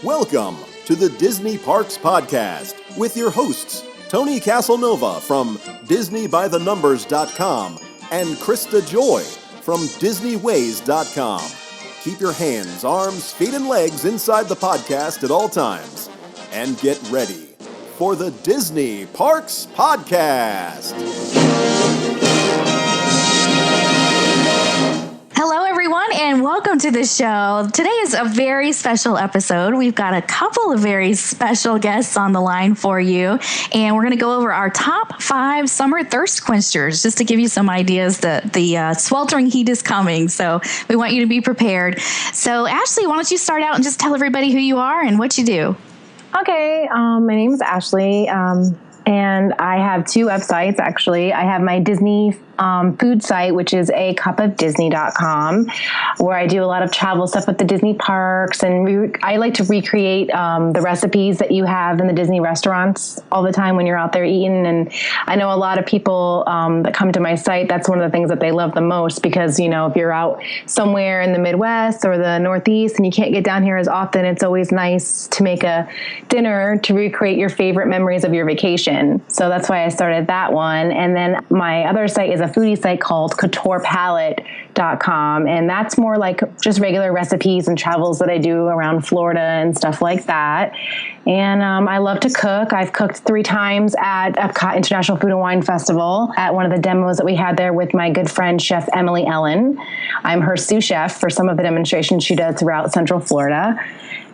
Welcome to the Disney Parks Podcast with your hosts, Tony Casanova from DisneyByTheNumbers.com and Krista Joy from DisneyWays.com. Keep your hands, arms, feet, and legs inside the podcast at all times. And get ready for the Disney Parks Podcast. Hello, everyone, and welcome to the show. Today is a very special episode. We've got a couple of very special guests on the line for you, and we're going to go over our top 5 summer thirst quenchers, just to give you some ideas that the sweltering heat is coming, so we want you to be prepared. So, Ashley, why don't you start out and just tell everybody who you are and what you do? Okay, my name is Ashley, and I have 2 websites, actually. I have my Disney food site, which is acupofdisney.com, where I do a lot of travel stuff with the Disney parks, and I like to recreate the recipes that you have in the Disney restaurants all the time when you're out there eating. And I know a lot of people that come to my site, that's one of the things that they love the most, because, you know, if you're out somewhere in the Midwest or the Northeast and you can't get down here as often, it's always nice to make a dinner to recreate your favorite memories of your vacation. So that's why I started that one. And then my other site is a foodie site called couturepalette.com, and that's more like just regular recipes and travels that I do around Florida and stuff like that. And I love to cook. I've cooked 3 times at Epcot International Food and Wine Festival at one of the demos that we had there with my good friend, Chef Emily Ellen. I'm her sous chef for some of the demonstrations she does throughout Central Florida.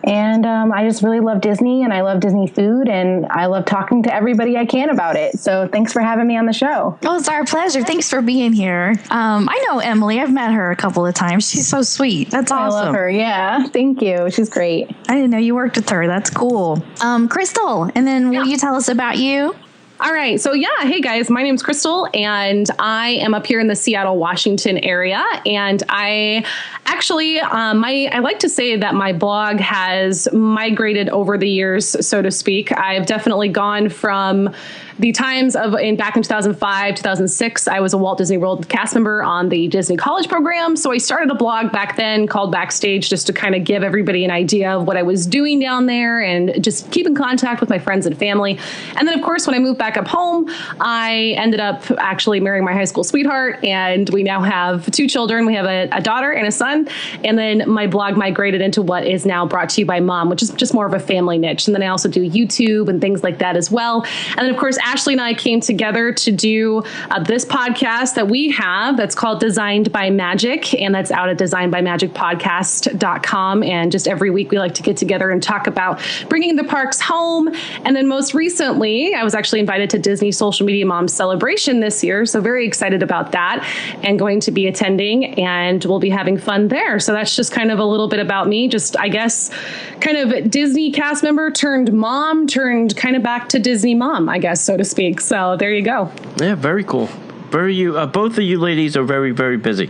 And I just really love Disney, and I love Disney food, and I love talking to everybody I can about it. So thanks for having me on the show. Oh, it's our pleasure. Thanks for being here. I know Emily. I've met her a couple of times. She's so sweet. That's awesome. I love her. Yeah. Thank you. She's great. I didn't know you worked with her. That's cool. Crystal, and then will you tell us about you? All right. So hey guys, my name's Crystal, and I am up here in the Seattle, Washington area. And I actually, I like to say that my blog has migrated over the years, so to speak. I've definitely gone from the times of back in 2005, 2006, I was a Walt Disney World cast member on the Disney College program. So I started a blog back then called Backstage, just to kind of give everybody an idea of what I was doing down there and just keep in contact with my friends and family. And then, of course, when I moved back up home, I ended up actually marrying my high school sweetheart, and we now have 2 children. We have a daughter and a son. And then my blog migrated into what is now Brought to You by Mom, which is just more of a family niche. And then I also do YouTube and things like that as well. And then, of course, Ashley and I came together to do this podcast that we have that's called Designed by Magic, and that's out at designedbymagicpodcast.com. And just every week we like to get together and talk about bringing the parks home. And then most recently, I was actually invited to Disney Social Media Mom Celebration this year. So very excited about that, and going to be attending, and we'll be having fun there. So that's just kind of a little bit about me. Just, I guess, kind of Disney cast member turned mom, turned kind of back to Disney mom, I guess, so to speak. So there you go. Yeah, very cool. Both of you ladies are very, very busy.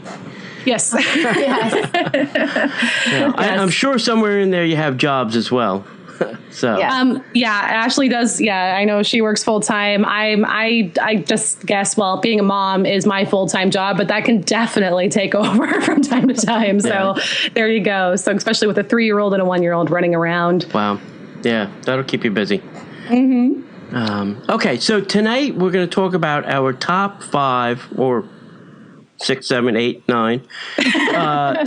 Yes. Yes. Yeah. I'm sure somewhere in there you have jobs as well. So Ashley does. Yeah, I know she works full time. I just guess, being a mom is my full time job, but that can definitely take over from time to time. So there you go. So especially with a 3-year-old and a 1-year-old running around. Wow. Yeah, that'll keep you busy. Mm-hmm. Okay, so tonight we're going to talk about our top 5 or 6, 7, 8, 9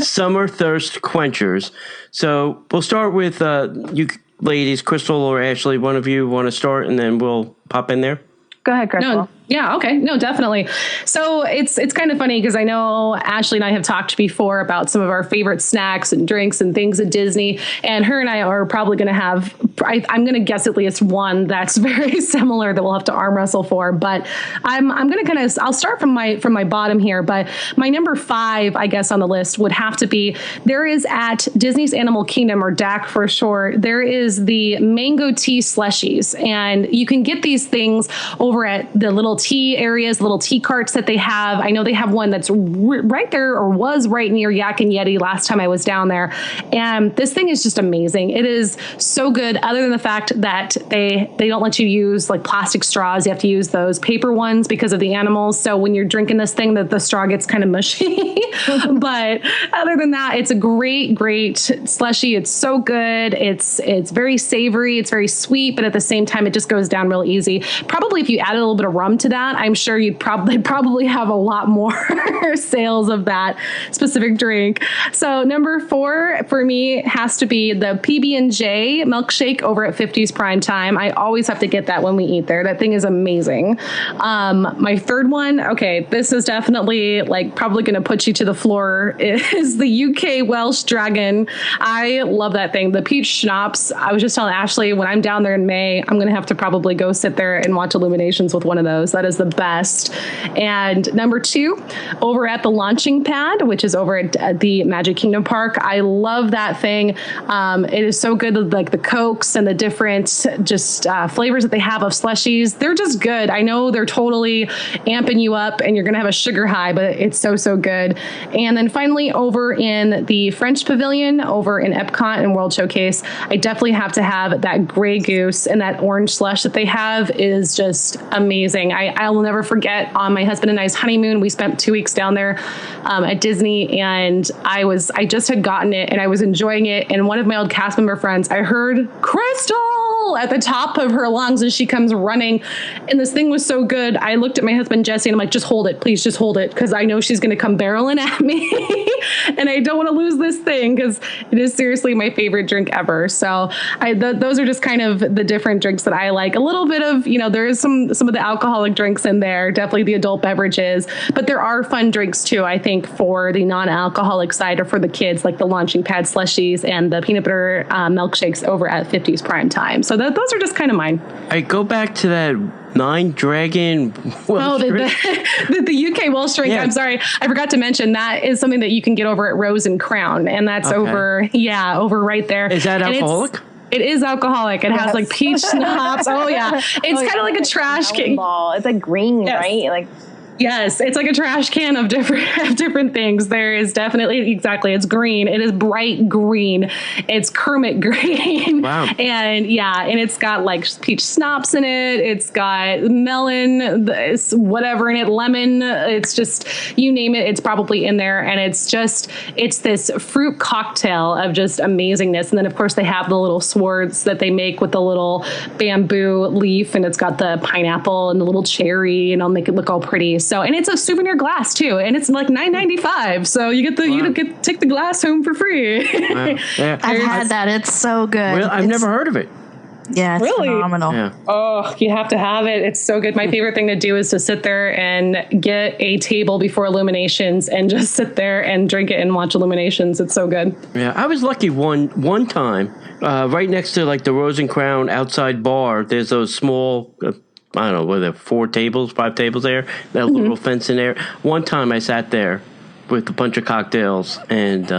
summer thirst quenchers. So we'll start with you ladies, Crystal or Ashley. One of you want to start, and then we'll pop in there. Go ahead, Crystal. No. Yeah. Okay. No, definitely. So it's kind of funny because I know Ashley and I have talked before about some of our favorite snacks and drinks and things at Disney, and her and I are probably going to have, I'm going to guess at least one that's very similar that we'll have to arm wrestle for. But I'm going to I'll start from my bottom here. But my number 5, I guess, on the list would have to be, there is at Disney's Animal Kingdom, or DAC for short, there is the mango tea slushies, and you can get these things over at the little tea areas, little tea carts that they have. I know they have one that's right there, or was right near Yak and Yeti last time I was down there. And this thing is just amazing. It is so good, other than the fact that they don't let you use like plastic straws. You have to use those paper ones because of the animals. So when you're drinking this thing, the straw gets kind of mushy. But other than that, it's a great slushie. It's so good. It's very savory. It's very sweet, but at the same time, it just goes down real easy. Probably if you added a little bit of rum to that, I'm sure you'd probably have a lot more sales of that specific drink. So number 4 for me has to be the PB&J milkshake over at 50s Prime Time. I always have to get that when we eat there. That thing is amazing. My third one, okay, this is definitely like probably going to put you to the floor, is the UK Welsh Dragon. I love that thing. The peach schnapps. I was just telling Ashley, when I'm down there in May, I'm going to have to probably go sit there and watch Illuminations with one of those. That is the best. And number 2, over at the Launching Pad, which is over at the Magic Kingdom Park. I love that thing. It is so good. Like the Cokes and the different just flavors that they have of slushies. They're just good. I know they're totally amping you up and you're going to have a sugar high, but it's so good. And then finally, over in the French Pavilion, over in Epcot and World Showcase, I definitely have to have that Grey Goose, and that orange slush that they have is just amazing. I will never forget on my husband and I's honeymoon, we spent 2 weeks down there at Disney, and I just had gotten it and I was enjoying it. And one of my old cast member friends, I heard Crystal at the top of her lungs as she comes running, and this thing was so good. I looked at my husband Jesse and I'm like, just hold it, please, just hold it, because I know she's going to come barreling at me and I don't want to lose this thing, because it is seriously my favorite drink ever. So those are just kind of the different drinks that I like. A little bit of, there is some of the alcoholic drinks in there, definitely the adult beverages, but there are fun drinks too, I think, for the non-alcoholic side or for the kids, like the Launching Pad slushies and the peanut butter milkshakes over at 50s Prime Time. So those are just kind of mine. I go back to that 9 Dragon Welsh drink. The UK Welsh drink. Yeah. I'm sorry, I forgot to mention that is something that you can get over at Rose and Crown, and that's over right there. Is that alcoholic? It is alcoholic. It has like peach schnapps. Oh yeah, it's kind of like a trash can. It's like green, yes. Right? Like. Yes, it's like a trash can of different things. There is definitely, exactly, it's green. It is bright green. It's Kermit green. Wow. And it's got like peach schnapps in it. It's got melon, whatever in it, lemon. It's just, you name it, it's probably in there. And it's this fruit cocktail of just amazingness. And then of course they have the little swords that they make with the little bamboo leaf, and it's got the pineapple and the little cherry, and I'll make it look all pretty. So, and it's a souvenir glass too, and it's like $9.95. So you get take the glass home for free. Wow. Yeah. I've had that. It's so good. Really? I've never heard of it. Yeah, it's really phenomenal. Yeah. Oh, you have to have it. It's so good. My favorite thing to do is to sit there and get a table before Illuminations and just sit there and drink it and watch Illuminations. It's so good. Yeah, I was lucky one time, right next to like the Rose and Crown outside bar. There's those small. I don't know, were there 5 tables there? That little fence in there. One time I sat there with a bunch of cocktails and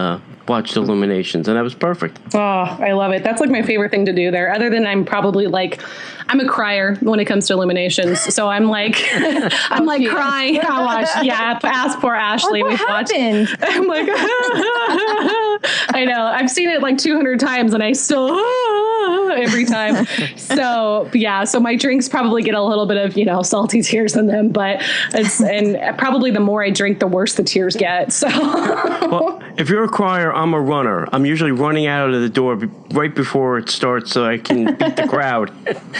watched Illuminations, and that was perfect. Oh, I love it. That's like my favorite thing to do there. Other than I'm a crier when it comes to Illuminations. So I'm like, crying. Ask poor Ashley. What happened? I'm like, I know. I've seen it like 200 times and I still, every time. So my drinks probably get a little bit of, salty tears in them, but and probably the more I drink, the worse the tears get. So, well, if you're a crier, I'm a runner. I'm usually running out of the door right before it starts so I can beat the crowd.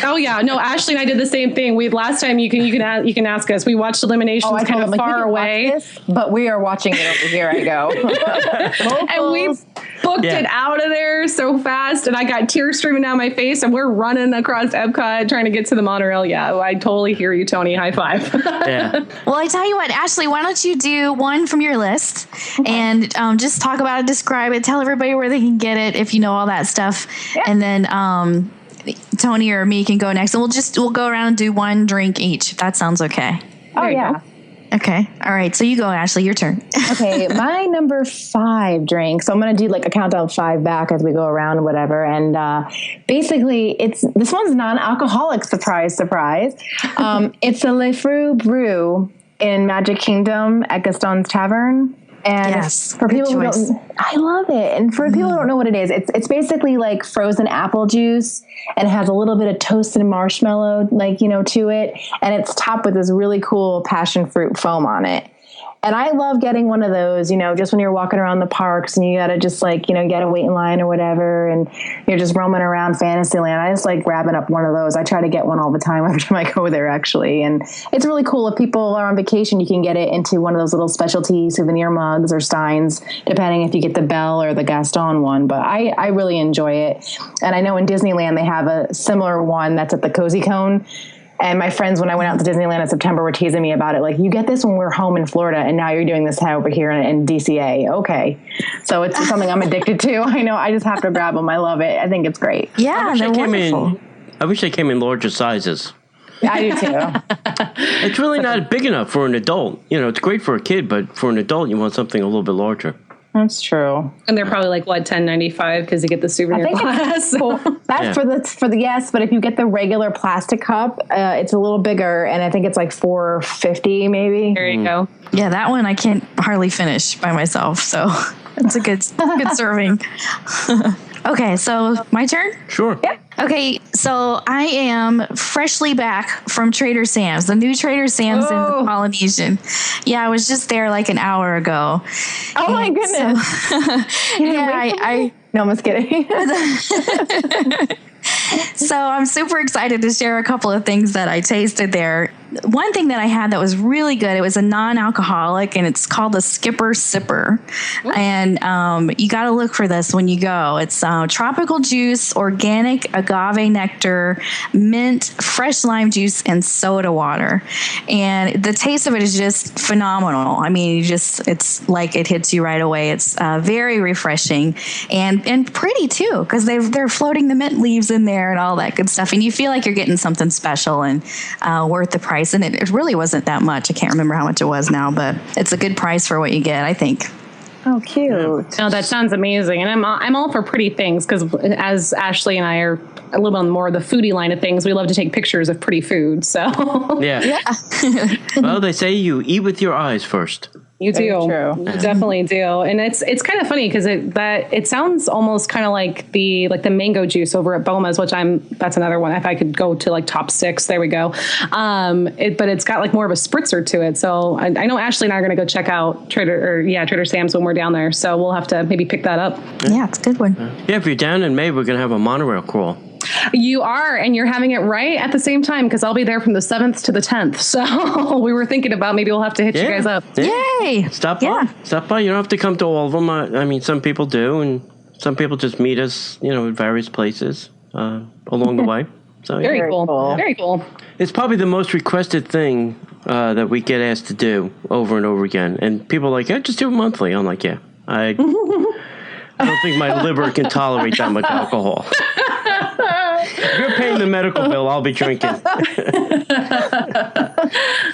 Oh yeah, no, Ashley and I did the same thing. Last time you can ask us. We watched Illuminations kind of far away, but we are watching it over here. I go, and we booked it out of there so fast, and I got tears streaming down my face, and we're running across Epcot trying to get to the monorail. Yeah, I totally hear you, Tony. High five. Yeah. Well, I tell you what, Ashley, why don't you do one from your list and just talk about it, describe it, tell everybody where they can get it if you know all that stuff, and then Tony or me can go next, and we'll go around and do one drink each, if that sounds okay. Oh yeah. Okay. All right. So you go, Ashley. Your turn. Okay, my number 5 drink. So I'm going to do like a countdown of 5 back as we go around or whatever. And basically, this one's non-alcoholic. Surprise, surprise. It's a Le Fru Brew in Magic Kingdom at Gaston's Tavern. And Yes, for good people who choice. don't, I love it. And for people who don't know what it is, it's basically like frozen apple juice, and it has a little bit of toasted marshmallow, to it. And it's topped with this really cool passion fruit foam on it. And I love getting one of those, just when you're walking around the parks and you got to just get a wait in line or whatever. And you're just roaming around Fantasyland. I just like grabbing up one of those. I try to get one all the time every time I go there, actually. And it's really cool. If people are on vacation, you can get it into one of those little specialty souvenir mugs or steins, depending if you get the Belle or the Gaston one. But I really enjoy it. And I know in Disneyland, they have a similar one that's at the Cozy Cone. And my friends, when I went out to Disneyland in September, were teasing me about it. Like, you get this when we're home in Florida, and now you're doing this over here in DCA. Okay. So it's something I'm addicted to. I know. I just have to grab them. I love it. I think it's great. Yeah, they're wonderful. I wish they came in larger sizes. I do too. It's really not big enough for an adult. It's great for a kid, but for an adult, you want something a little bit larger. That's true. And they're probably like $10.95 because you get the souvenir glass. That's for the yes, but if you get the regular plastic cup, it's a little bigger, and I think it's like $4.50 maybe. There you go. Yeah, that one I can't hardly finish by myself. So it's a good serving. Okay, so my turn? Sure. Yeah. Okay, so I am freshly back from Trader Sam's, the new Trader Sam's in the Polynesian. Yeah, I was just there like an hour ago. Oh my goodness. No, I'm just kidding. So I'm super excited to share a couple of things that I tasted there. One thing that I had that was really good, it was a non-alcoholic, and it's called the Skipper Sipper. And you got to look for this when you go. It's tropical juice, organic agave nectar, mint, fresh lime juice, and soda water. And the taste of it is just phenomenal. I mean, it's like it hits you right away. It's very refreshing and pretty too, because they're floating the mint leaves in there and all that good stuff. And you feel like you're getting something special and worth the price. And it really wasn't that much. I can't remember how much it was now, but it's a good price for what you get, I think. Oh, cute. Oh, that sounds amazing. And I'm all for pretty things because as Ashley and I are a little bit more the foodie line of things, we love to take pictures of pretty food. So Yeah. Well, they say you eat with your eyes first. You do. True. You definitely do. And it's kind of funny because it sounds almost kind of like the mango juice over at Boma's, which that's another one. If I could go to like top 6, there we go. But it's got like more of a spritzer to it. So I know Ashley and I are going to go check out Trader Sam's when we're down there. So we'll have to maybe pick that up. Yeah, it's a good one. Yeah, if you're down in May, we're going to have a monorail crawl. You are, and you're having it right at the same time because I'll be there from the 7th to the 10th. So we were thinking about maybe we'll have to hit you guys up. Yeah. Yay! Stop by. Stop by. You don't have to come to all of them. I mean, some people do, and some people just meet us, at various places along the way. So Very cool. Very cool. It's probably the most requested thing that we get asked to do over and over again. And people are like, just do it monthly. I'm like, yeah. I don't think my liver can tolerate that much alcohol. If you're paying the medical bill, I'll be drinking.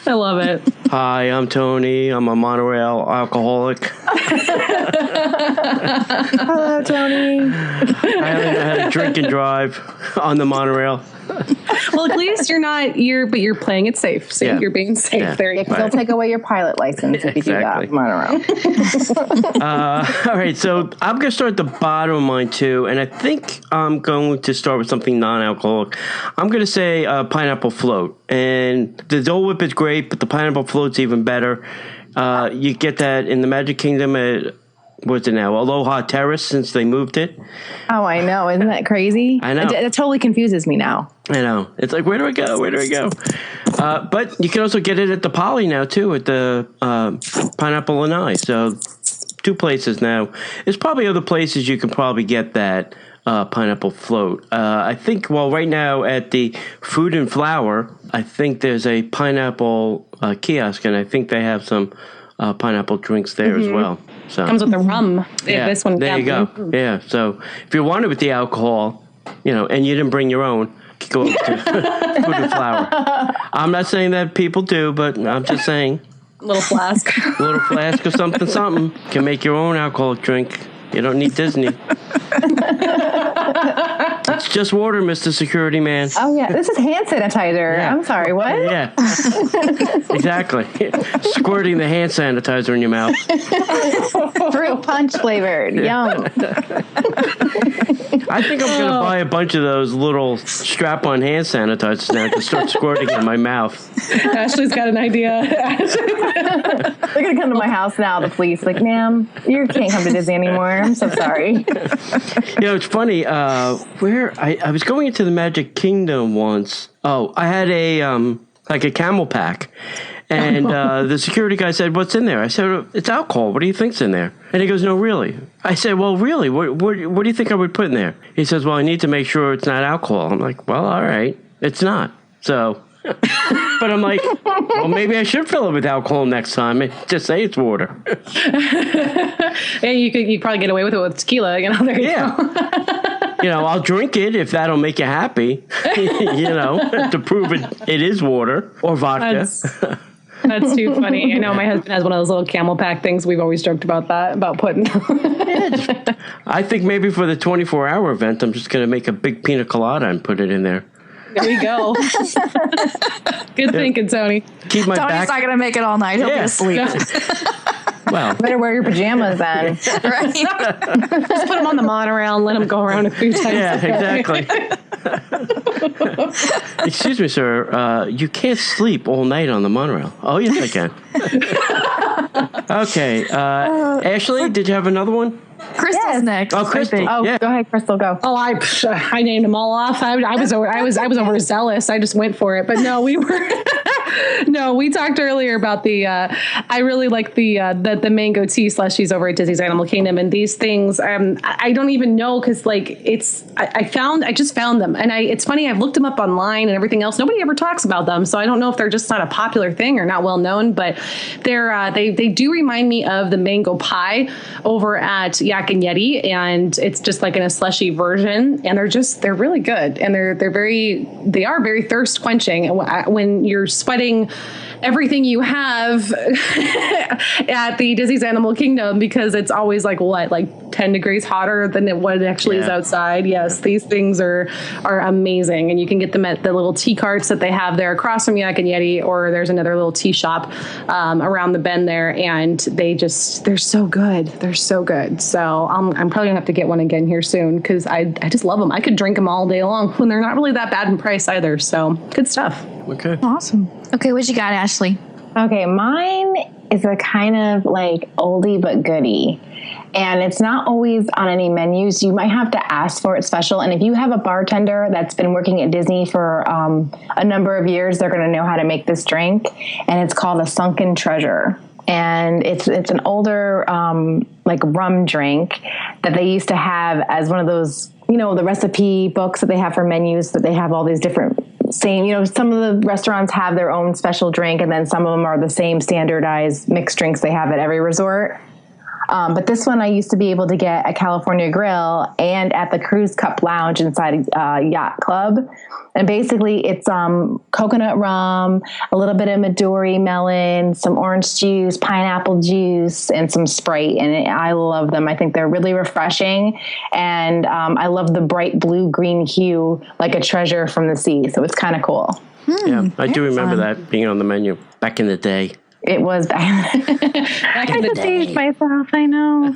I love it. Hi, I'm Tony. I'm a monorail alcoholic. Hello, Tony. I haven't had a drink and drive on the monorail. Well, at least but you're playing it safe. So you're being safe. Yeah. There you go. They'll take away your pilot license if you do that. Monorail. All right, so I'm going to start at the bottom of mine, too. And I think I'm going to start with something non-alcoholic. I'm going to say pineapple float. And the Dole Whip is great, but the pineapple float's even better. You get that in the Magic Kingdom at, what's it now, Aloha Terrace, since they moved it. Oh, I know. Isn't that crazy? I know. It totally confuses me now. I know. It's like, where do I go? Where do I go? But you can also get it at the Poly now, too, at the Pineapple Lanai. So 2 places now. There's probably other places you can probably get that pineapple float. I think, right now at the Food and Flower, I think there's a pineapple kiosk, and I think they have some pineapple drinks there as well. So Comes with the rum. yeah, This one. there you go. Yeah, so if you wanted with the alcohol, and you didn't bring your own, you could go to Food and Flower. I'm not saying that people do, but I'm just saying Little flask. A little flask of something. Can make your own alcoholic drink. You don't need Disney. It's just water, Mr. Security Man. Oh, yeah. This is hand sanitizer. Yeah. I'm sorry. What? Yeah. Exactly. Squirting the hand sanitizer in your mouth. Fruit punch flavored. Yum. I think I'm going to buy a bunch of those little strap-on hand sanitizers now to start squirting in my mouth. Ashley's got an idea. They're going to come to my house now, the police. Like, ma'am, you can't come to Disney anymore. I'm so sorry. It's funny. Where I was going into the Magic Kingdom once. Oh, I had a camel pack. And the security guy said, "What's in there?" I said, "It's alcohol. What do you think's in there?" And he goes, "No, really." I said, "Well, really? What do you think I would put in there?" He says, "Well, I need to make sure it's not alcohol." I'm like, "Well, all right. It's not." So, but I'm like, well, maybe I should fill it with alcohol next time and just say it's water. Yeah, you probably get away with it with tequila. There you go. I'll drink it if that'll make you happy, to prove it is water or vodka. That's too funny. I know my husband has one of those little camel pack things. We've always joked about that, about putting. I think maybe for the 24-hour event, I'm just going to make a big pina colada and put it in there. There you go. Good thinking, Tony. Keep my Tony's not going to make it all night. He'll be asleep. Well, Better wear your pajamas then. Right? Just put them on the monorail and let them go around a few times. Yeah, exactly. Excuse me, sir. You can't sleep all night on the monorail. Oh, yes, I can. Okay. Ashley, did you have another one? Crystal's next. Oh, Crystal. Oh, Yeah. go ahead, Crystal, go. Oh, I named them all off. I was overzealous. I just went for it. But no, we talked earlier about I really like the mango tea slushies over at Disney's Animal Kingdom, and these things I don't even know because I just found them, and it's funny, I've looked them up online and everything else. Nobody ever talks about them, so I don't know if they're just not a popular thing or not well known. But they do remind me of the mango pie over at Yak and Yeti, and it's just like in a slushy version, and they're really good, and they are very thirst quenching when you're sweating everything you have at the Disney's Animal Kingdom, because it's always like 10 degrees hotter than what it actually is outside. Yes, these things are amazing, and you can get them at the little tea carts that they have there across from Yak and Yeti, or there's another little tea shop around the bend there, and they're so good. They're so good. So I'm probably gonna have to get one again here soon, because I just love them. I could drink them all day long when they're not really that bad in price either. So good stuff. Okay. Awesome. Okay, what you got, Ashley? Okay, mine is a kind of like oldie but goodie. And it's not always on any menus. You might have to ask for it special. And if you have a bartender that's been working at Disney for a number of years, they're going to know how to make this drink. And it's called a Sunken Treasure. And it's an older like rum drink that they used to have as one of those, the recipe books that they have for menus, that they have all these different some of the restaurants have their own special drink, and then some of them are the same standardized mixed drinks they have at every resort. But this one I used to be able to get at California Grill and at the Cruise Cup Lounge inside Yacht Club. And basically it's coconut rum, a little bit of Midori melon, some orange juice, pineapple juice, and some Sprite. And I love them. I think they're really refreshing. And I love the bright blue-green hue, like a treasure from the sea. So it's kind of cool. Yeah, I do remember that being on the menu back in the day. It was back in the day. Myself, I know.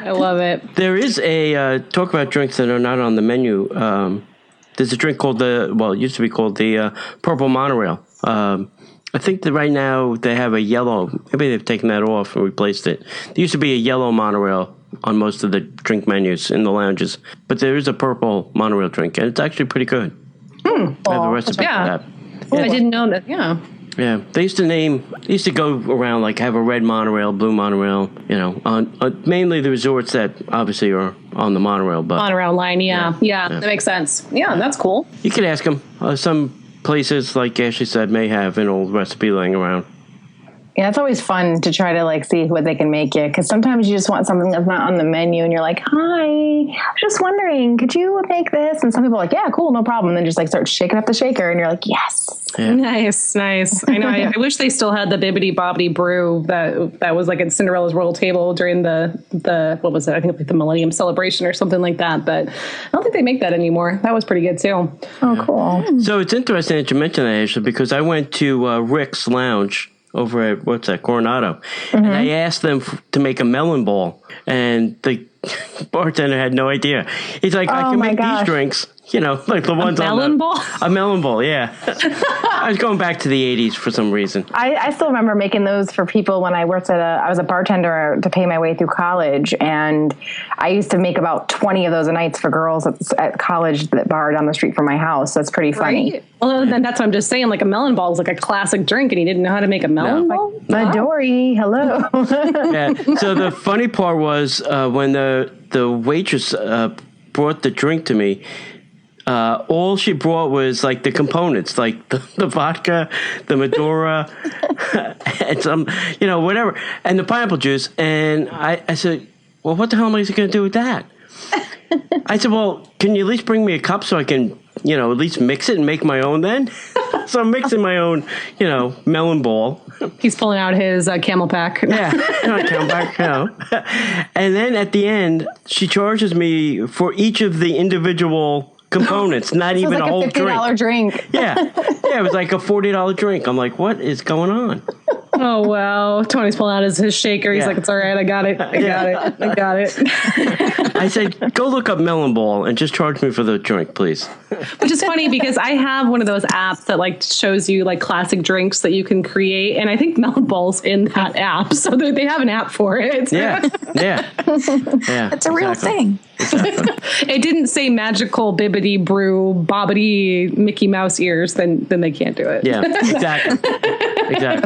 I love it. There is a talk about drinks that are not on the menu. There's a drink called it used to be called the Purple Monorail. I think that right now they have a yellow. Maybe they've taken that off and replaced it. There used to be a yellow monorail on most of the drink menus in the lounges, but there is a purple monorail drink, and it's actually pretty good. I have a recipe for that. Yeah. I didn't know that. Yeah. Yeah, they used to go around like have a red monorail, blue monorail, on mainly the resorts that obviously are on the monorail. But monorail line, yeah, that makes sense. Yeah, that's cool. You could ask them. Some places, like Ashley said, may have an old recipe laying around. Yeah, it's always fun to try to like see what they can make you, because sometimes you just want something that's not on the menu and you're like, hi, I was just wondering, could you make this? And some people are like, yeah, cool, no problem. And then just like start shaking up the shaker and you're like, yes. Yeah. Nice. I know. I wish they still had the Bibbidi Bobbidi Brew that was like at Cinderella's Royal Table during the what was it? I think like the Millennium Celebration or something like that. But I don't think they make that anymore. That was pretty good too. Oh, cool. So it's interesting that you mentioned that, Ashley, because I went to Rick's Lounge over at, what's that, Coronado. And I asked them to make a melon ball. And the bartender had no idea. He's like, I can make these drinks. You know, like the ones on melon ball? A melon ball, yeah. I was going back to the 80s for some reason. I still remember making those for people when I worked I was a bartender to pay my way through college. And I used to make about 20 of those a night for girls at college that bar down the street from my house. So it's pretty funny. Right. Well, then that's what I'm just saying. Like a melon ball is like a classic drink, and he didn't know how to make a melon ball. Midori, hello. Yeah. So the funny part was when the waitress brought the drink to me, all she brought was like the components, like the vodka, the Medora, and some, whatever, and the pineapple juice. And I said, well, what the hell am I going to do with that? I said, well, can you at least bring me a cup so I can, at least mix it and make my own then? So I'm mixing my own, melon ball. He's pulling out his Camel Pack. Yeah, Camelback, And then at the end, she charges me for each of the individual components, not even like a whole $50 drink. Yeah, it was like a $40 drink. I'm like, what is going on? Oh, wow. Tony's pulling out his shaker. He's like, it's all right. I got it. I got it. I said, go look up melon ball and just charge me for the drink, please. Which is funny because I have one of those apps that like shows you like classic drinks that you can create. And I think melon ball's in that app. So they have an app for it. Yeah. It's a real thing. Exactly. It didn't say magical bibbidi brew bobbity Mickey Mouse ears, then they can't do it. Yeah, exactly.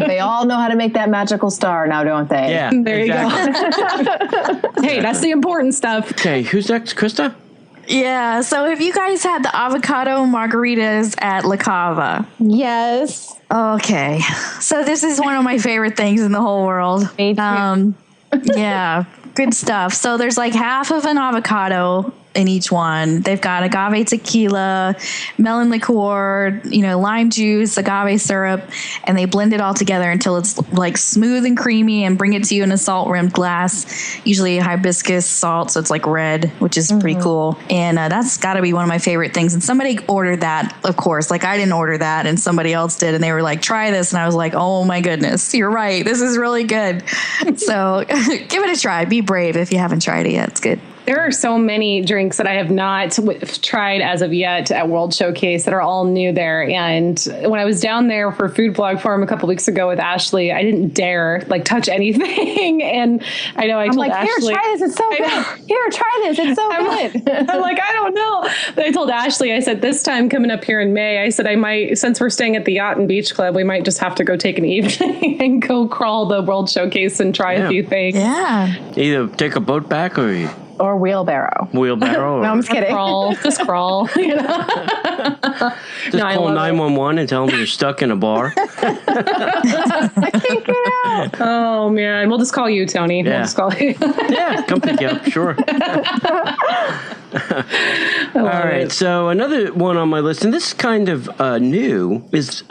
They all know how to make that magical star now, don't they? Yeah, there you go. Hey, that's the important stuff. Okay, who's next? Krista? Yeah, so have you guys had the avocado margaritas at La Cava? Yes. Okay, so this is one of my favorite things in the whole world. Me too. Yeah, good stuff. So there's like half of an avocado in each one. They've got agave tequila, melon liqueur, lime juice, agave syrup, and they blend it all together until it's like smooth and creamy and bring it to you in a salt rimmed glass, usually hibiscus salt. So it's like red, which is pretty cool. And that's got to be one of my favorite things. And somebody ordered that, of course, like I didn't order that and somebody else did. And they were like, try this. And I was like, oh my goodness, you're right. This is really good. So give it a try. Be brave if you haven't tried it yet. It's good. There are so many drinks that I have not tried as of yet at World Showcase that are all new there. And when I was down there for Food Blog Forum a couple weeks ago with Ashley, I didn't dare touch anything. And I know I'm told Ashley, here, try this. It's so good. Here, try this. It's so good. I'm like, I don't know. But I told Ashley, I said, this time coming up here in May, I said, I might, since we're staying at the Yacht and Beach Club, we might just have to go take an evening and go crawl the World Showcase and try a few things. Yeah. Either take a boat back Or wheelbarrow. No, I'm just kidding. Just crawl. Just call 911 and tell them you're stuck in a bar. I can't get out. Oh, man. We'll just call you, Tony. Yeah. We'll just call you. Yeah, come pick you up, sure. All right, so another one on my list, and this is kind of new, is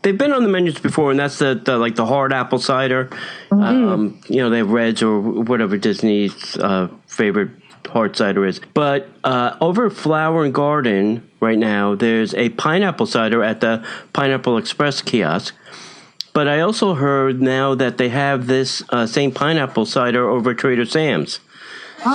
they've been on the menus before, and that's the hard apple cider. They have Reds or whatever Disney's favorite hard cider is. But over at Flower and Garden right now, there's a pineapple cider at the Pineapple Express kiosk. But I also heard now that they have this same pineapple cider over at Trader Sam's.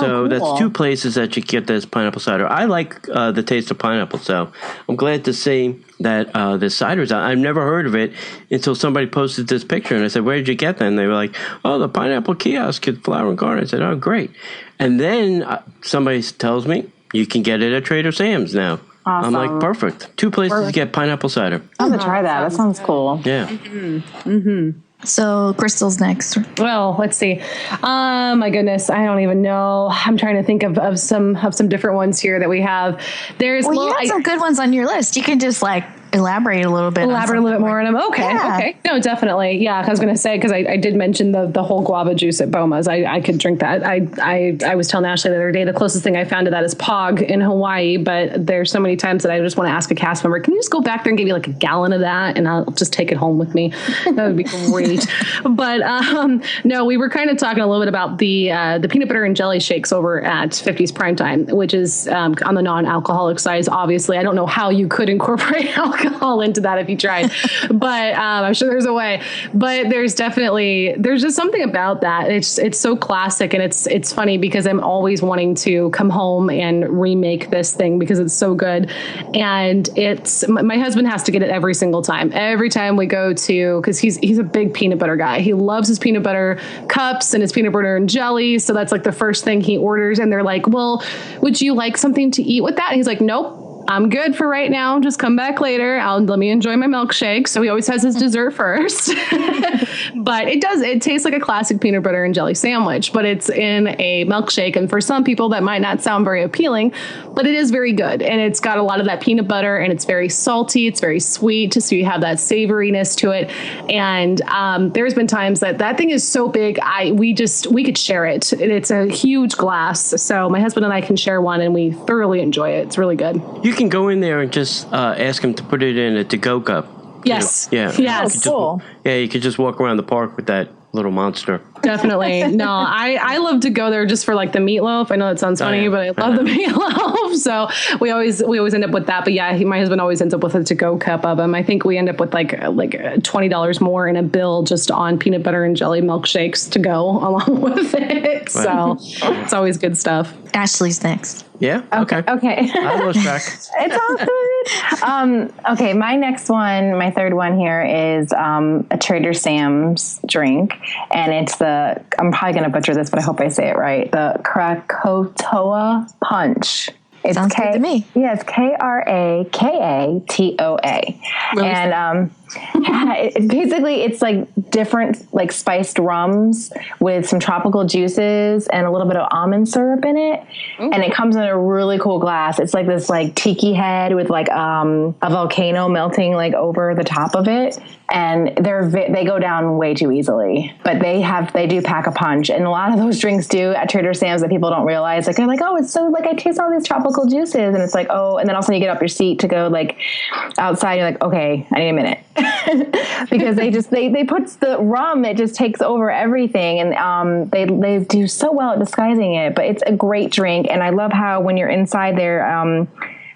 So cool. That's two places that you get this pineapple cider. I like the taste of pineapple, so I'm glad to see that this cider's out. I've never heard of it until somebody posted this picture, and I said, where did you get that? And they were like, oh, the pineapple kiosk at Flower and Garden. I said, oh, great. And then somebody tells me you can get it at Trader Sam's now. Awesome. I'm like, perfect. Two places to get pineapple cider. I'm going to try that. That sounds cool. Yeah. So Crystal's next. Well, let's see. My goodness, I don't even know. I'm trying to think of some different ones here that we have. There's You had some good ones on your list. You can just elaborate a little bit. Elaborate a little bit more on them. Okay. Yeah. Okay. No, definitely. Yeah. I was going to say, because I did mention the whole guava juice at Boma's. I could drink that. I was telling Ashley the other day, the closest thing I found to that is Pog in Hawaii, but there's so many times that I just want to ask a cast member, can you just go back there and give me like a gallon of that? And I'll just take it home with me. That would be great. But no, we were kind of talking a little bit about the peanut butter and jelly shakes over at 50s Primetime, which is on the non-alcoholic side. Obviously, I don't know how you could incorporate alcohol into that if you tried, but I'm sure there's a way. But there's just something about that. It's so classic, and it's funny because I'm always wanting to come home and remake this thing because it's so good. And my husband has to get it every single time. Every time we go to, because he's a big peanut butter guy. He loves his peanut butter cups and his peanut butter and jelly. So that's like the first thing he orders. And they're like, well, would you like something to eat with that? And he's like, nope. I'm good for right now. Just come back later. Let me enjoy my milkshake. So he always has his dessert first. But it tastes like a classic peanut butter and jelly sandwich, but it's in a milkshake. And for some people that might not sound very appealing, but it is very good. And it's got a lot of that peanut butter, and it's very salty. It's very sweet. So you have that savoriness to it. And there's been times that thing is so big. We could share it. It's a huge glass. So my husband and I can share one, and we thoroughly enjoy it. It's really good. You can go in there and just ask him to put it in a to-go cup. Yes. Yeah. Yes. Cool. You could just walk around the park with that little monster. Definitely. No, I love to go there just for like the meatloaf. I know that sounds funny, but I love the meatloaf. So we always end up with that. But yeah, my husband always ends up with a to-go cup of them. I think we end up with like $20 more in a bill just on peanut butter and jelly milkshakes to go along with it. So it's always good stuff. Ashley's next. Yeah. Okay. I lost track. It's all good. Okay, my next one, my third one here is a Trader Sam's drink, and it's I'm probably going to butcher this, but I hope I say it right. The Krakatoa Punch. It's Sounds good to me. Yeah, it's Krakatoa. And basically it's like different like spiced rums with some tropical juices and a little bit of almond syrup in it. And it comes in a really cool glass. It's like this like tiki head with like a volcano melting like over the top of it. And they go down way too easily, but they do pack a punch. And a lot of those drinks do at Trader Sam's that people don't realize. Like they're like, oh, it's so like I taste all these tropical juices, and it's like, oh, and then all of a sudden you get off your seat to go like outside. You're like, okay, I need a minute. Because they put the rum, it just takes over everything, and they do so well at disguising it. But it's a great drink, and I love how when you're inside there,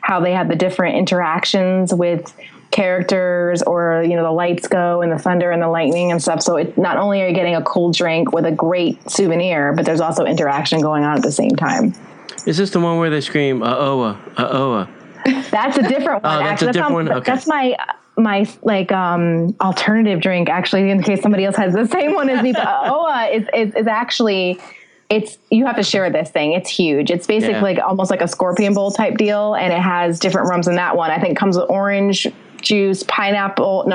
how they have the different interactions with characters, or the lights go and the thunder and the lightning and stuff. So it not only are you getting a cool drink with a great souvenir, but there's also interaction going on at the same time. Is this the one where they scream "uh-oh, uh-oh"? That's a different one. That's a different one. Okay. That's my like alternative drink, actually, in case somebody else has the same one as me. But OA is actually, you have to share this thing. It's huge. It's basically like almost like a scorpion bowl type deal, and it has different rums in that one. I think it comes with orange juice, grapefruit,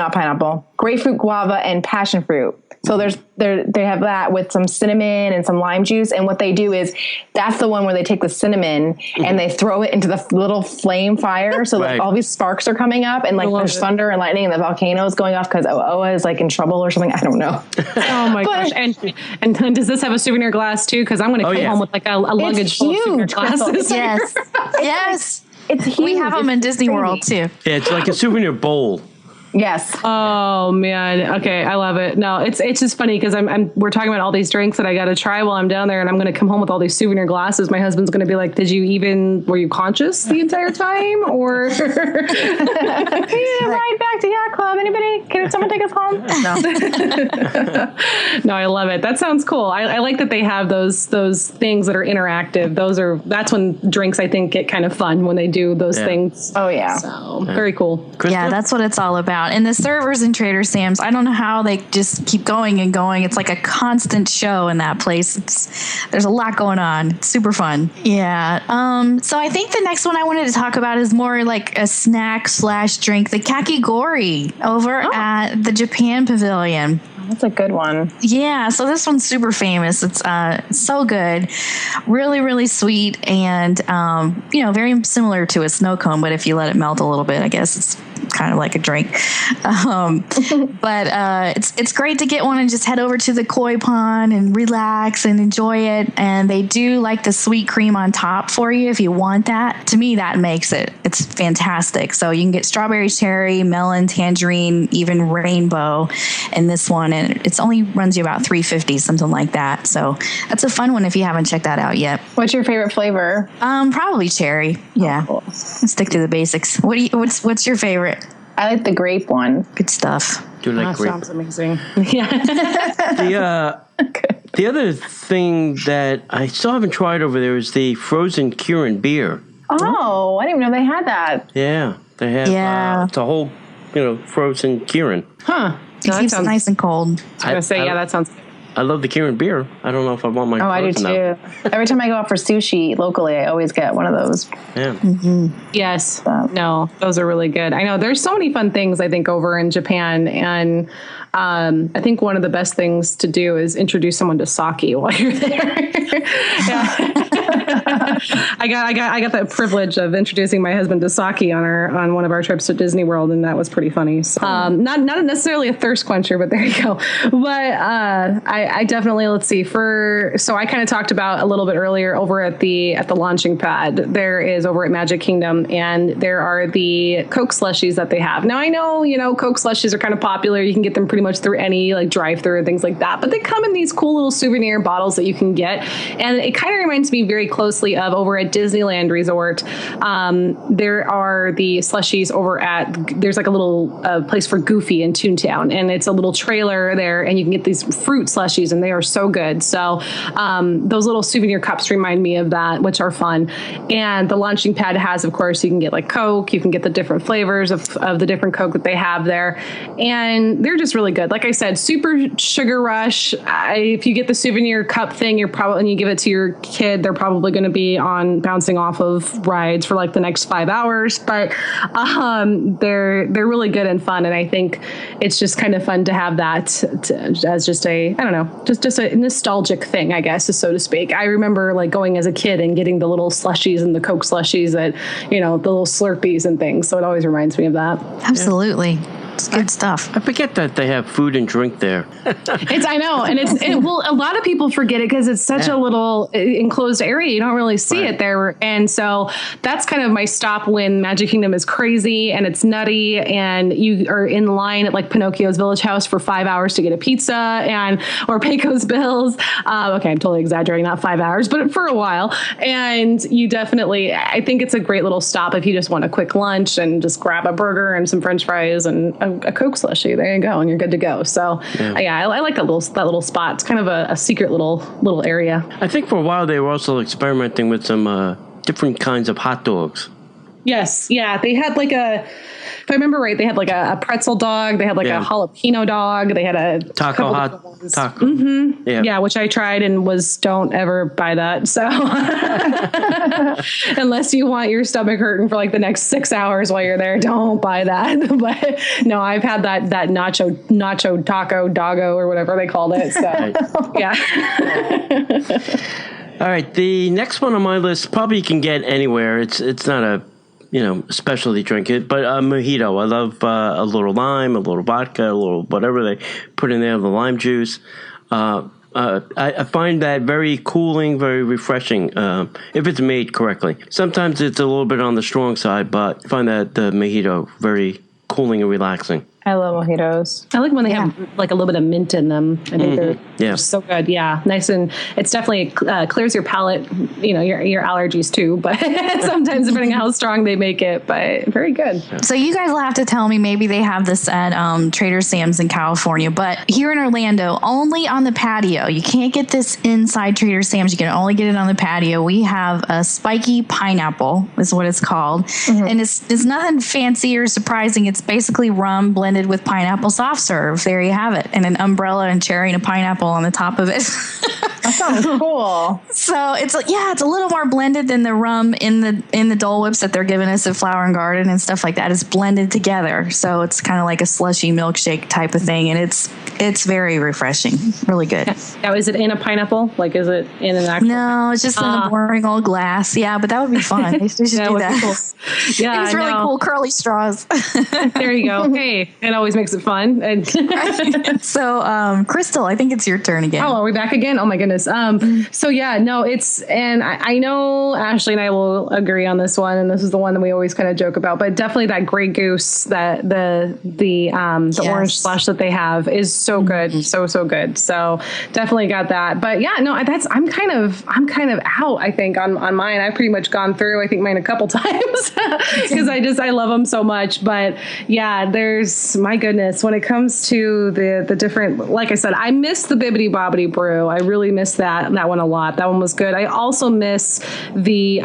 guava, and passion fruit. So they have that with some cinnamon and some lime juice. And what they do is that's the one where they take the cinnamon and they throw it into the little flame fire. So like all these sparks are coming up, and like there's thunder and lightning and the volcano is going off because OA is like in trouble or something. I don't know. Oh my gosh. And does this have a souvenir glass too? Because I'm going to come home with like a luggage full of souvenir glasses. Yes. Yes. It's huge. We have them in Disney World too. Yeah, it's like a souvenir bowl. Yes. Oh man. Okay. I love it. No, it's just funny because we're talking about all these drinks that I got to try while I'm down there, and I'm going to come home with all these souvenir glasses. My husband's going to be like, were you conscious the entire time, or? Ride back to Yacht Club. Anybody? Can someone take us home? No. No, I love it. That sounds cool. I like that they have those things that are interactive. That's when drinks, I think, get kind of fun when they do those things. Oh yeah. So very cool. Krista? Yeah, that's what it's all about. And the servers in Trader Sam's, I don't know how they just keep going and going. It's like a constant show in that place. There's a lot going on. It's super fun. Yeah. So I think the next one I wanted to talk about is more like a snack / drink, the kakigori over at the Japan Pavilion. That's a good one. Yeah, so this one's super famous. It's so good, really, really sweet, and very similar to a snow cone. But if you let it melt a little bit, I guess it's kind of like a drink. But it's great to get one and just head over to the koi pond and relax and enjoy it. And they do like the sweet cream on top for you if you want that. To me, that makes it. It's fantastic. So you can get strawberry, cherry, melon, tangerine, even rainbow in this one, and it's only runs you about $3.50, something like that. So that's a fun one if you haven't checked that out yet. What's your favorite flavor? Probably cherry. Yeah, cool. Stick to the basics. What's your favorite? I like the grape one. Good stuff. Do you like grape? Sounds amazing. Yeah. The other thing that I still haven't tried over there is the frozen Kirin beer. Oh, I didn't even know they had that. Yeah, they have. Yeah. It's a whole, frozen Kirin. Huh. It keeps it nice and cold. I was going to say, that sounds good. I love the Kirin beer. I don't know if I want my. Oh, I do frozen too. though. Every time I go out for sushi locally, I always get one of those. Yeah. Yes. No, those are really good. I know there's so many fun things, I think, over in Japan. And I think one of the best things to do is introduce someone to sake while you're there. I got the privilege of introducing my husband to sake on one of our trips to Disney World, and that was pretty funny. So, not necessarily a thirst quencher, but there you go. But I definitely, let's see, so I kind of talked about a little bit earlier over at the launching pad. There is over at Magic Kingdom, and there are the Coke slushies that they have. Now I know, Coke slushies are kind of popular. You can get them pretty much through any drive-through and things like that, but they come in these cool little souvenir bottles that you can get, and it kind of reminds me very closely of over at Disneyland Resort. There are the slushies there's like a little place for Goofy in Toontown, and it's a little trailer there, and you can get these fruit slushies, and they are so good. So those little souvenir cups remind me of that, which are fun. And the launching pad has, of course, you can get Coke, you can get the different flavors of the different Coke that they have there, and they're just really good. Like I said, super sugar rush. If you get the souvenir cup thing, and you give it to your kid, they're probably going to be bouncing off of rides for the next 5 hours, but they're really good and fun. And I think it's just kind of fun to have that as just a nostalgic thing, I guess, so to speak. I remember going as a kid and getting the little slushies and the Coke slushies that, the little Slurpees and things. So it always reminds me of that. Absolutely. It's good stuff. I forget that they have food and drink there. I know. And a lot of people forget it because it's such a little enclosed area. You don't really see it there. And so that's kind of my stop when Magic Kingdom is crazy and it's nutty and you are in line at Pinocchio's Village House for 5 hours to get a pizza or Pecos Bills. Okay, I'm totally exaggerating, not 5 hours, but for a while. And you definitely, I think it's a great little stop if you just want a quick lunch and just grab a burger and some French fries and a Coke slushie. There you go, and you're good to go. So I like that little spot. It's kind of a secret little area. I think for a while they were also experimenting with some different kinds of hot dogs. Yes, yeah, they had if I remember right, they had a pretzel dog. They had a jalapeno dog. They had a taco. Mm-hmm. Yeah, which I tried and don't ever buy that. So unless you want your stomach hurting for the next 6 hours while you're there, don't buy that. But no, I've had that nacho taco doggo or whatever they called it. So yeah. All right, the next one on my list probably you can get anywhere. It's not a specialty drink, but a mojito. I love a little lime, a little vodka, a little whatever they put in there, the lime juice. I find that very cooling, very refreshing if it's made correctly. Sometimes it's a little bit on the strong side, but I find that the mojito very cooling and relaxing. I love mojitos. I like when they have a little bit of mint in them. I think they're so good. Yeah, nice, and it's definitely clears your palate. Your allergies too, but sometimes depending on how strong they make it. But very good. So you guys will have to tell me. Maybe they have this at Trader Sam's in California, but here in Orlando, only on the patio. You can't get this inside Trader Sam's. You can only get it on the patio. We have a spiky pineapple, is what it's called, and it's nothing fancy or surprising. It's basically rum blended with pineapple soft serve. There you have it. And an umbrella and cherry and a pineapple on the top of it. That sounds cool. So it's a little more blended than the rum in the Dole Whips that they're giving us at Flower and Garden and stuff like that. It's blended together, so it's kind of like a slushy milkshake type of thing, and it's very refreshing, really good. Now, is it in a pineapple? Like, is it in an actual? No, it's just in a boring old glass. Yeah, but that would be fun. We should do that. Cool. Yeah, it's really cool curly straws. There you go. Hey, it always makes it fun. And So, Crystal, I think it's your turn again. oh, are we back again? Oh my goodness. So yeah, no, and I know Ashley and I will agree on this one, and this is the one that we always kind of joke about, but definitely that Grey Goose, that the orange slush that they have is so good, so good. So definitely got that. But yeah, no, I'm kind of out, I think, on mine. I've pretty much gone through, I think, mine a couple times because I love them so much. But yeah, my goodness, when it comes to the different, like I said, I miss the Bibbidi Bobbidi Brew. I really miss that one a lot. That one was good. I also miss the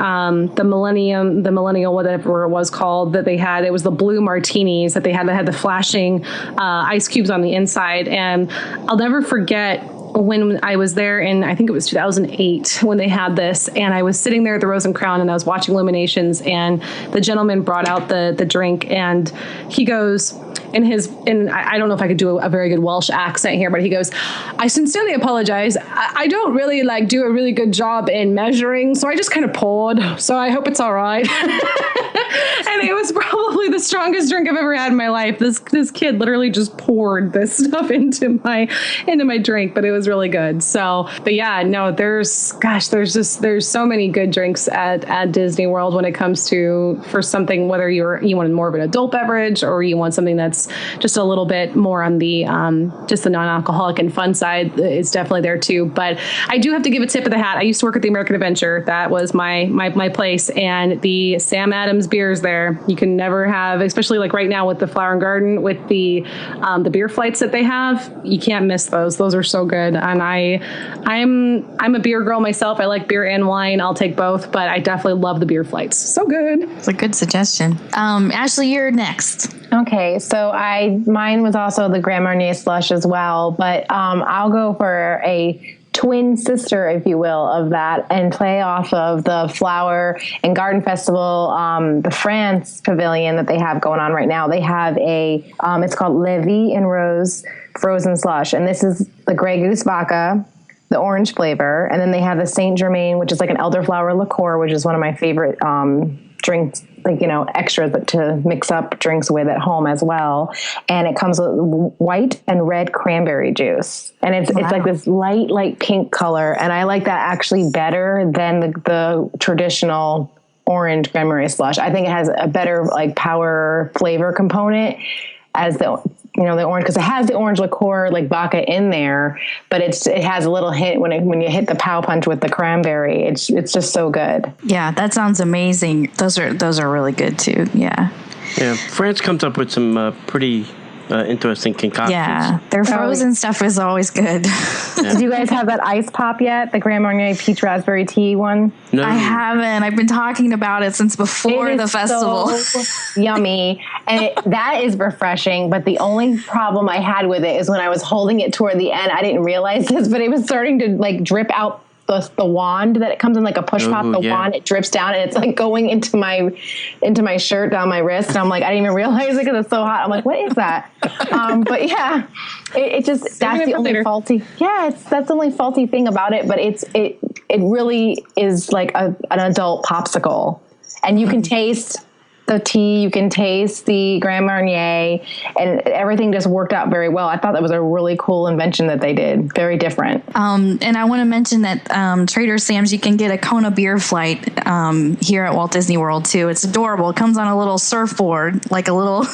millennial, whatever it was called, that they had. It was the blue martinis that they had the flashing ice cubes on the inside. And I'll never forget when I was there in, I think it was 2008 when they had this, and I was sitting there at the Rose and Crown and I was watching Illuminations, and the gentleman brought out the drink, and he goes, and I don't know if I could do a very good Welsh accent here, but he goes, I sincerely apologize. I don't really do a really good job in measuring, so I just kind of poured. So I hope it's all right. And it was probably the strongest drink I've ever had in my life. This kid literally just poured this stuff into my drink, but it was really good. So, but yeah, no, there's so many good drinks at Disney World when it comes to, for something, whether you want more of an adult beverage or you want something that's just a little bit more on the just the non-alcoholic and fun side, is definitely there too. But I do have to give a tip of the hat. I used to work at the American Adventure. That was my place, and the Sam Adams beers there, you can never have, especially like right now with the Flower and Garden, with the beer flights that they have, you can't miss those. Those are so good. And I'm a beer girl myself. I like beer and wine. I'll take both, but I definitely love the beer flights. So good. It's a good suggestion. Ashley, you're next. Okay, so mine was also the Grand Marnier slush as well, but I'll go for a twin sister, if you will, of that, and play off of the Flower and Garden Festival, the France Pavilion that they have going on right now. They have it's called La Vie en Rose Frozen Slush, and this is the Grey Goose vodka, the orange flavor, and then they have the Saint Germain, which is like an elderflower liqueur, which is one of my favorite drinks, extra to mix up drinks with at home as well. And it comes with white and red cranberry juice, and it's like this light pink color, and I like that actually better than the traditional orange Grand Marnier slush. I think it has a better power flavor component as the orange, because it has the orange liqueur vodka in there, but it has a little hint when you hit the pow punch with the cranberry. It's just so good. Yeah, that sounds amazing. Those are really good too. Yeah. Yeah, France comes up with some pretty interesting concoctions. Yeah, their frozen stuff is always good. Yeah. Do you guys have that ice pop yet? The Grand Marnier peach raspberry tea one? No. I haven't. I've been talking about it since before the festival. So yummy, and that is refreshing. But the only problem I had with it is when I was holding it toward the end, I didn't realize this, but it was starting to drip out. The wand that it comes in, like a push pop, wand, it drips down and it's going into my shirt down my wrist. And I'm like, I didn't even realize it because it's so hot. I'm like, what is that? But yeah, it just, that's the only faulty. Yeah, that's the only faulty thing about it. But it really is like an adult popsicle, and you can taste the tea, you can taste the Grand Marnier, and everything just worked out very well. I thought that was a really cool invention that they did. Very different. And I want to mention that Trader Sam's, you can get a Kona beer flight here at Walt Disney World too. It's adorable. It comes on a little surfboard, like a little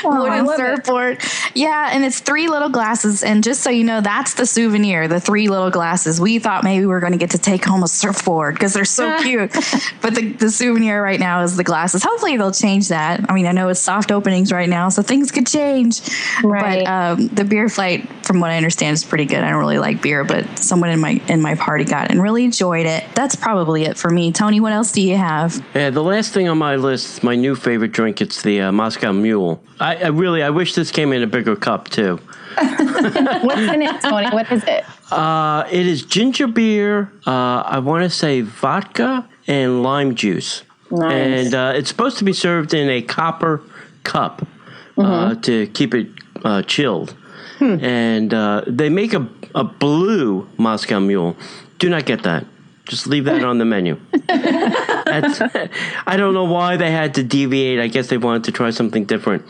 wooden surfboard. Yeah, and it's 3 little glasses. And just so you know, that's the souvenir, the 3 little glasses. We thought maybe we were going to get to take home a surfboard because they're so cute. But the souvenir right now is the glasses. Hopefully they'll change that. I mean, I know it's soft openings right now, so things could change. Right. But the beer flight, from what I understand, is pretty good. I don't really like beer, but someone in my party got it and really enjoyed it. That's probably it for me. Tony, what else do you have? Yeah, the last thing on my list, my new favorite drink, it's the Moscow Mule. I wish this came in a bigger cup too. What's in it, Tony? What is it? It is ginger beer. I want to say vodka and lime juice. Nice. And it's supposed to be served in a copper cup to keep it chilled. And they make a blue Moscow Mule. Do not get that. Just leave that on the menu. I don't know why they had to deviate. I guess they wanted to try something different.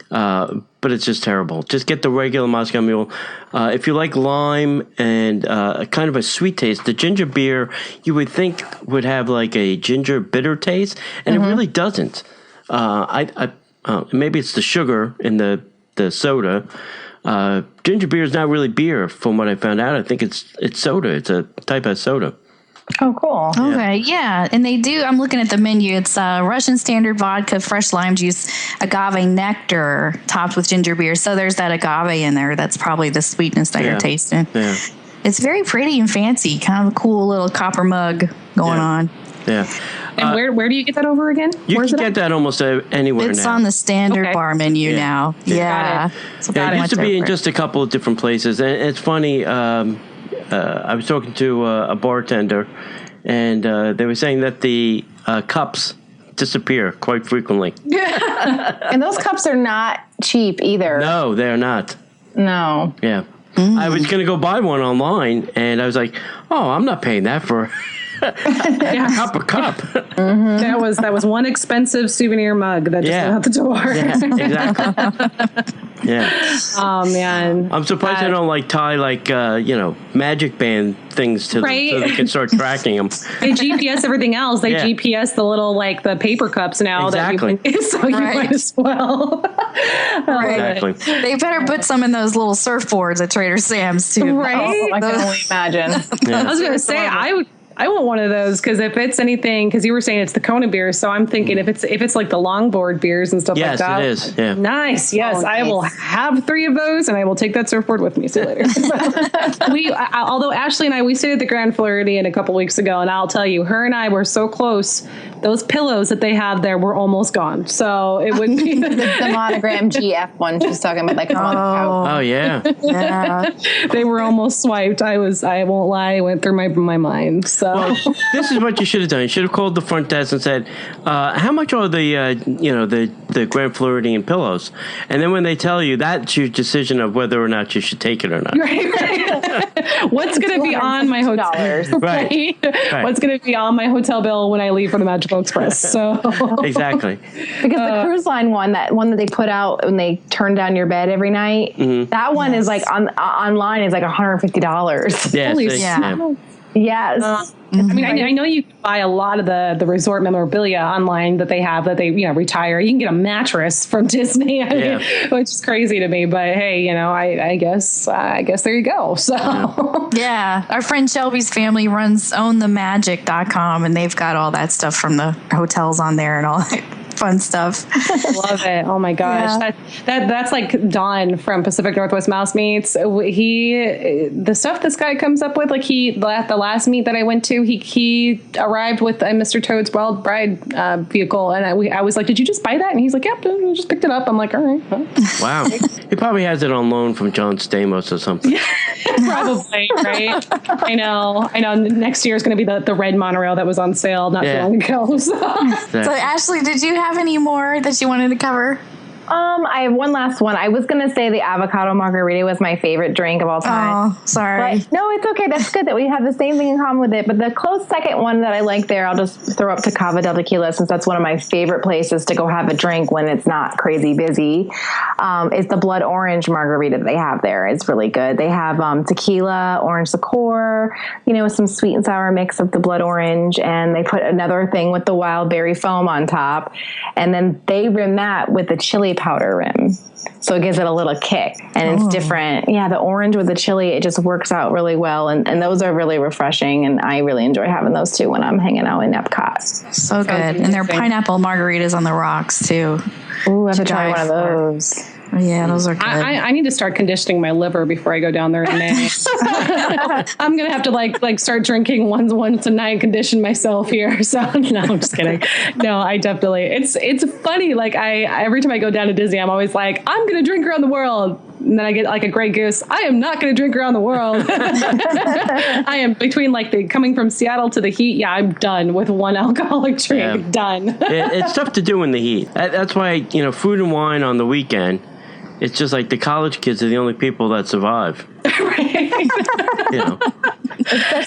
But it's just terrible. Just get the regular Moscow Mule. If you like lime and kind of a sweet taste, the ginger beer you would think would have like a ginger bitter taste, and it really doesn't. Maybe it's the sugar in the soda. Ginger beer is not really beer, from what I found out. I think it's soda. It's a type of soda. Oh, cool. Okay, yeah. And they do, I'm looking at the menu. It's Russian standard vodka, fresh lime juice, agave nectar, topped with ginger beer. So there's that agave in there. That's probably the sweetness that you're tasting. Yeah. It's very pretty and fancy. Kind of a cool little copper mug going on. Yeah. And where do you get that over again? You Where's can it get that almost anywhere It's now. on the standard bar menu now. Got it. So Yeah, it used to be in different. just a couple of different places. And it's funny, I was talking to a bartender, and they were saying that the cups disappear quite frequently. And those cups are not cheap either. No, they're not. No. Yeah. I was going to go buy one online, and I was like, oh, I'm not paying that for a cup. That was one expensive souvenir mug that just went out the door. Yeah, exactly. Yeah. Oh man. I'm surprised they don't tie magic band things to them so they can start tracking them. They GPS everything else. They GPS the little the paper cups now. Exactly. That you might as well. Exactly. They better put some in those little surfboards at Trader Sam's too. Right? Oh, I can only imagine. I was going to say I want one of those because if it's anything, because you were saying it's the Kona beer, so I'm thinking if it's like the longboard beers and stuff like that. Yes, it is. Yeah. Nice. Yes, I will have 3 of those, and I will take that surfboard with me. See you later. Although Ashley and we stayed at the Grand Floridian a couple weeks ago, and I'll tell you, her and I were so close. Those pillows that they have there were almost gone. So it wouldn't be The monogram GF one she's talking about, like a month ago. Oh, yeah. Yeah. they were almost swiped. I won't lie, it went through my mind. So Well, this is what you should have done. You should have called the front desk and said, how much are the Grand Floridian pillows? And then when they tell you, that's your decision of whether or not you should take it or not. right. What's going to be on my hotel? Right. What's going to be on my hotel bill when I leave for the Magical Express? So Exactly. Because the cruise line one that they put out when they turn down your bed every night, that one is like online is like $150. Yeah. Holy Yes. I mean, I know you can buy a lot of the resort memorabilia online that they have that they retire. You can get a mattress from Disney, which is crazy to me. But hey, I guess there you go. So Yeah. Our friend Shelby's family runs ownthemagic.com, and they've got all that stuff from the hotels on there and all that fun stuff. love it. Oh my gosh. Yeah. That's like Don from Pacific Northwest Mouse Meats. The stuff this guy comes up with, the last meet that I went to, he arrived with a Mr. Toad's Wild Bride vehicle, and I was like, did you just buy that? And he's like, yep, I just picked it up. I'm like, all right. Well. Wow. He probably has it on loan from John Stamos or something. Probably, right? I know. Next year is going to be the red monorail that was on sale not too long ago. So Ashley, did you have any more that you wanted to cover? I have one last one. I was going to say the avocado margarita was my favorite drink of all time. Oh, sorry. But, no, it's okay. That's good that we have the same thing in common with it. But the close second one that I like there, I'll just throw up to Cava del Tequila, since that's one of my favorite places to go have a drink when it's not crazy busy. Is the blood orange margarita that they have there. It's really good. They have tequila, orange liqueur, some sweet and sour mix of the blood orange, and they put another thing with the wild berry foam on top, and then they rim that with the chili powder rim, so it gives it a little kick, and it's different. The orange with the chili, it just works out really well, and those are really refreshing, and I really enjoy having those too when I'm hanging out in Epcot. So good. And their pineapple margaritas on the rocks too. Ooh, I have to try one of those. Yeah, those are good. I need to start conditioning my liver before I go down there in May. I'm gonna have to start drinking once a night, condition myself here. So no, I'm just kidding. No, I definitely. It's funny. Every time I go down to Disney, I'm always like, I'm gonna drink around the world. And then I get like a Grey Goose. I am not going to drink around the world. I am between like the coming from Seattle to the heat. Yeah, I'm done with one alcoholic drink. Yeah. Done. It's tough to do in the heat. That's why, food and wine on the weekend, it's just like the college kids are the only people that survive. Right.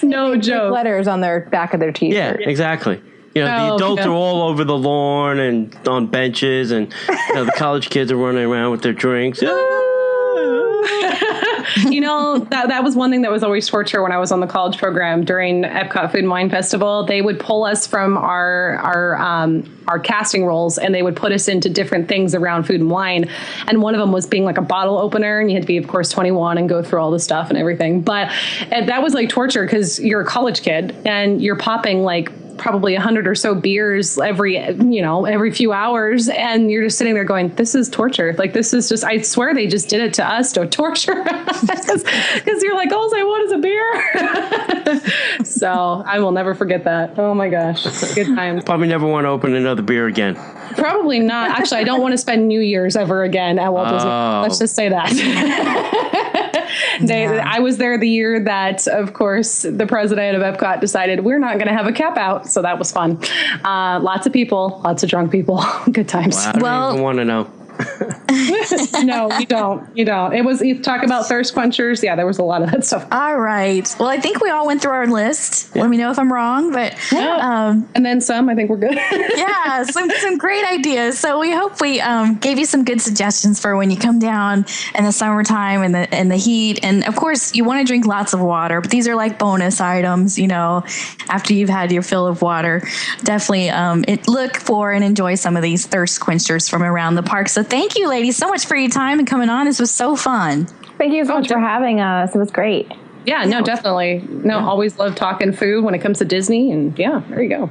No joke. Letters on their back of their t-shirt. Yeah, exactly. The adults are all over the lawn and on benches, and the college kids are running around with their drinks. That was one thing that was always torture when I was on the college program during Epcot Food and Wine Festival. They would pull us from our casting roles, and they would put us into different things around food and wine. And one of them was being like a bottle opener, and you had to be, of course, 21 and go through all the stuff and everything. But that was like torture because you're a college kid and you're popping like probably 100 or so beers every few hours, and you're just sitting there going, this is torture. Like, this is just, I swear they just did it to us to torture us, because you're like, all I want is a beer. So I will never forget that. Oh my gosh, good times. Probably never want to open another beer again. Probably not. Actually, I don't want to spend New Year's ever again at Walt Disney. Let's just say that. I was there the year that, of course, the president of Epcot decided we're not going to have a cap out. So that was fun. Lots of people, lots of drunk people. Good times. Wow, I don't even want to know. No, you don't. You talk about thirst quenchers. Yeah, there was a lot of that stuff. All right. Well, I think we all went through our list. Let me know if I'm wrong, but and then some. I think we're good. yeah, some great ideas. So we hope we gave you some good suggestions for when you come down in the summertime and the heat. And of course, you want to drink lots of water, but these are like bonus items. After you've had your fill of water, definitely look for and enjoy some of these thirst quenchers from around the park. So thank you, ladies, so much for your time and coming on. This was so fun. Thank you so much for having us. It was great. Yeah, no, definitely. No, always love talking food when it comes to Disney. And yeah, there you go.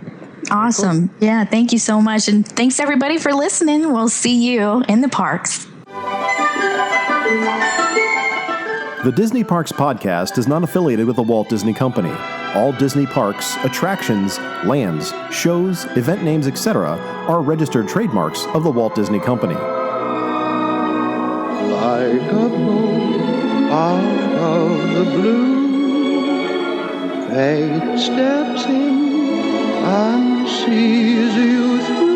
Awesome. Cool. Yeah, thank you so much. And thanks, everybody, for listening. We'll see you in the parks. The Disney Parks Podcast is not affiliated with the Walt Disney Company. All Disney parks, attractions, lands, shows, event names, etc. are registered trademarks of the Walt Disney Company. Like a bolt out of the blue, fate steps in and sees you through.